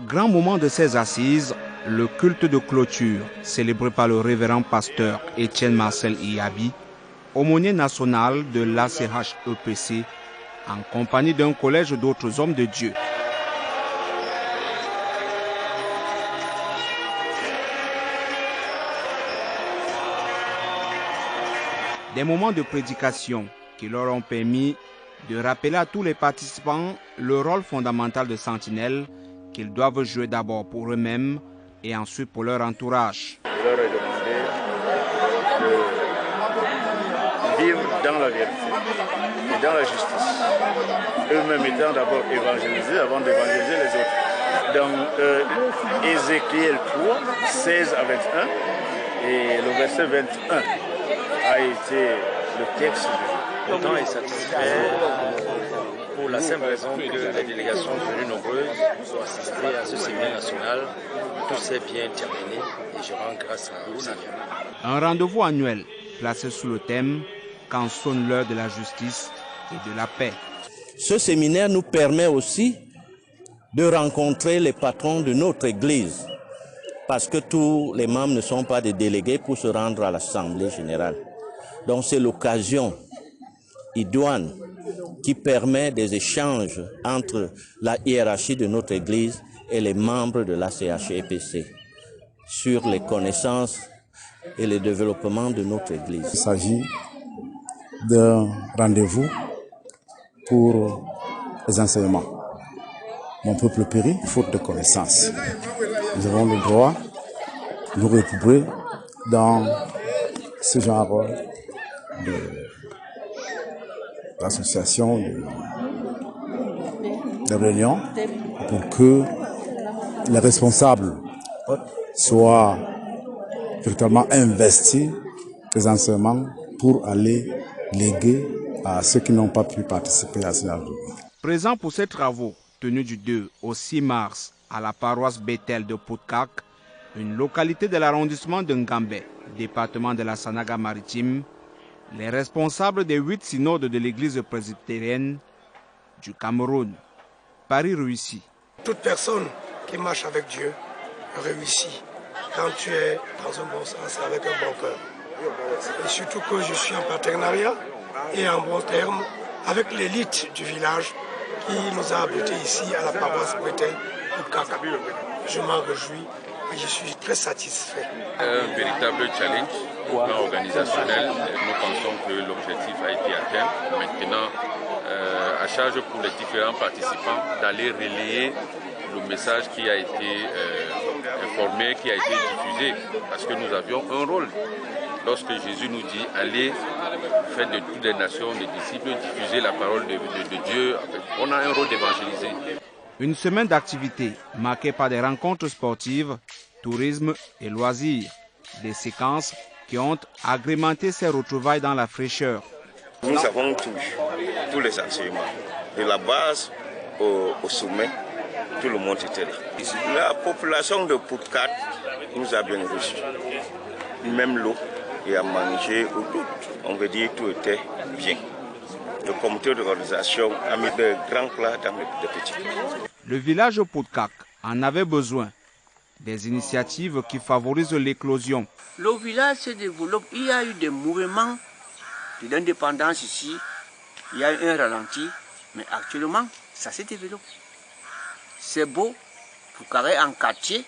Grand moment de ces assises, le culte de clôture, célébré par le révérend pasteur Étienne Marcel Iyabi, aumônier national de l'ACHEPC, en compagnie d'un collège d'autres hommes de Dieu. Des moments de prédication qui leur ont permis de rappeler à tous les participants le rôle fondamental de sentinelle qu'ils doivent jouer d'abord pour eux-mêmes et ensuite pour leur entourage. Je leur ai demandé de vivre dans la vérité et dans la justice. Eux-mêmes étant d'abord évangélisés avant d'évangéliser les autres. Dans Ézéchiel 3, 16 à 21, et le verset 21 a été le texte de Le temps est satisfait pour la simple raison que les délégations venues nombreuses pour assister à ce séminaire national. Tout s'est bien terminé et je rends grâce au Seigneur. Un rendez-vous annuel placé sous le thème « Quand sonne l'heure de la justice et de la paix ». Ce séminaire nous permet aussi de rencontrer les patrons de notre Église, parce que tous les membres ne sont pas des délégués pour se rendre à l'Assemblée générale. Donc c'est l'occasion idoine qui permet des échanges entre la hiérarchie de notre Église et les membres de la CHEPC sur les connaissances et le développement de notre Église. Il s'agit d'un rendez-vous pour les enseignements. Mon peuple périt faute de connaissances. Nous avons le droit de nous retrouver dans ce genre d'association, de réunions, pour que les responsables soient véritablement investis des enseignements pour aller léguer à ceux qui n'ont pas pu participer à ces rendez-vous. Présent pour ces travaux, tenus du 2 au 6 mars à la paroisse Bethel de Poutkak, une localité de l'arrondissement de Ngambé, département de la Sanaga-Maritime, les responsables des 8 synodes de l'église presbytérienne du Cameroun. Paris réussit. Toute personne qui marche avec Dieu réussit quand tu es dans un bon sens, avec un bon cœur. Et surtout que je suis en partenariat et en bon terme avec l'élite du village qui nous a abrités ici à la paroisse Bethel Poutkak. Je m'en réjouis et je suis très satisfait. Un véritable challenge au plan organisationnel. Nous pensons que l'objectif a été atteint. Maintenant, à charge pour les différents participants d'aller relayer le message qui a été informé, qui a été diffusé. Parce que nous avions un rôle. Lorsque Jésus nous dit « Allez, faites de toutes les nations des disciples, diffuser la parole de Dieu », on a un rôle d'évangéliser. Une semaine d'activités marquée par des rencontres sportives, tourisme et loisirs. Des séquences qui ont agrémenté ces retrouvailles dans la fraîcheur. Nous avons tous les enseignements, de la base au sommet, tout le monde était là. La population de Poutkak nous a bien reçus. Même l'eau et à manger, on veut dire tout était bien. Le comité d'organisation a mis de grands plats dans de petits plats. Le village de Poutkak en avait besoin. Des initiatives qui favorisent l'éclosion. Le village se développe. Il y a eu des mouvements de l'indépendance ici. Il y a eu un ralenti. Mais actuellement, ça se développe. C'est beau. Poutkak est en quartier.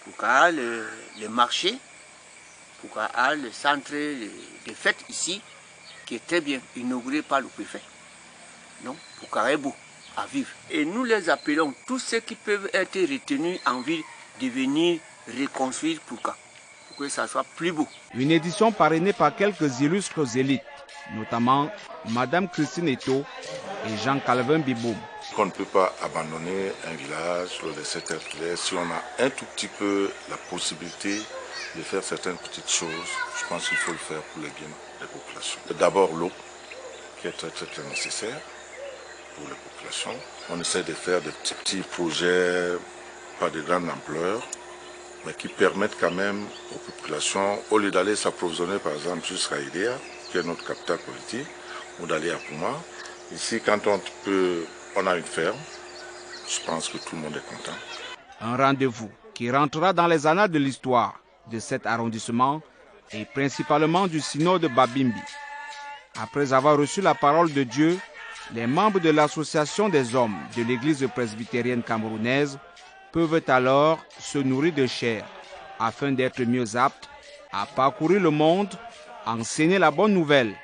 Poutkak a le marché. Poutkak a le centre de fête ici, qui est très bien inauguré par le préfet. Donc, Poutkak est beau à vivre. Et nous les appelons, tous ceux qui peuvent être retenus en ville, de venir reconstruire Poutkak, pour que ça soit plus beau. Une édition parrainée par quelques illustres élites, notamment Madame Christine Eto et Jean-Calvin Biboum. On ne peut pas abandonner un village, le laisser tel qu'il est. Si on a un tout petit peu la possibilité de faire certaines petites choses, je pense qu'il faut le faire pour le bien des populations. D'abord l'eau, qui est très nécessaire pour les populations. On essaie de faire des petits projets, pas de grande ampleur, mais qui permettent quand même aux populations, au lieu d'aller s'approvisionner par exemple jusqu'à Idéa, qui est notre capitale politique, ou d'aller à Pouma. Ici, quand on a une ferme, je pense que tout le monde est content. Un rendez-vous qui rentrera dans les annales de l'histoire de cet arrondissement et principalement du synode de Babimbi. Après avoir reçu la parole de Dieu, les membres de l'association des hommes de l'église presbytérienne camerounaise peuvent alors se nourrir de chair afin d'être mieux aptes à parcourir le monde, enseigner la bonne nouvelle